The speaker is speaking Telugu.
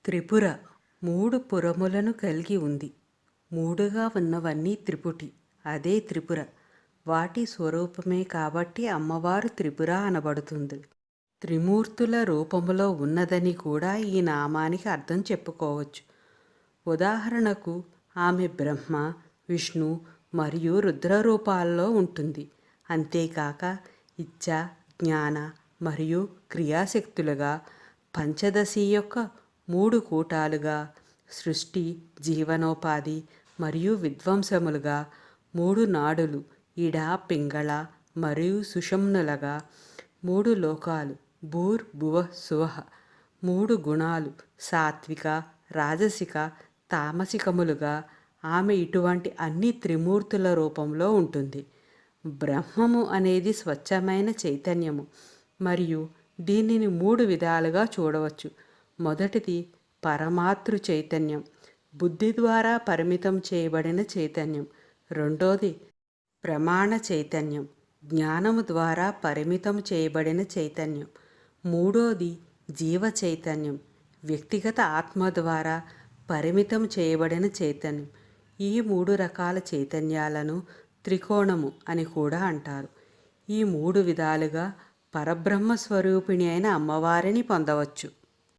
త్రిపుర మూడు పురములను కలిగి ఉంది. మూడుగా ఉన్నవన్నీ త్రిపుటి, అదే త్రిపుర. వాటి స్వరూపమే కాబట్టి అమ్మవారు త్రిపుర అనబడుతుంది. త్రిమూర్తుల రూపములో ఉన్నదని కూడా ఈ నామానికి అర్థం చెప్పుకోవచ్చు. ఉదాహరణకు ఆమె బ్రహ్మ, విష్ణు మరియు రుద్ర రూపాల్లో ఉంటుంది. అంతేకాక ఇచ్ఛ, జ్ఞాన మరియు క్రియాశక్తులుగా, పంచదశి యొక్క మూడు కూటాలుగా, సృష్టి, జీవనోపాధి మరియు విధ్వంసములుగా, మూడు నాడులు ఇడ, పింగళ మరియు సుషుమ్నులుగా, మూడు లోకాలు భూర్ భువ సువః, మూడు గుణాలు సాత్విక, రాజసిక, తామసికములుగా ఆమె ఇటువంటి అన్ని త్రిమూర్తుల రూపంలో ఉంటుంది. బ్రహ్మము అనేది స్వచ్ఛమైన చైతన్యము మరియు దీనిని మూడు విధాలుగా చూడవచ్చు. మొదటిది పరమాతృ చైతన్యం, బుద్ధి ద్వారా పరిమితం చేయబడిన చైతన్యం. రెండోది ప్రమాణ చైతన్యం, జ్ఞానము ద్వారా పరిమితం చేయబడిన చైతన్యం. మూడోది జీవ చైతన్యం, వ్యక్తిగత ఆత్మ ద్వారా పరిమితం చేయబడిన చైతన్యం. ఈ మూడు రకాల చైతన్యాలను త్రికోణము అని కూడా అంటారు. ఈ మూడు విధాలుగా పరబ్రహ్మ స్వరూపిణి అయిన అమ్మవారిని పొందవచ్చు.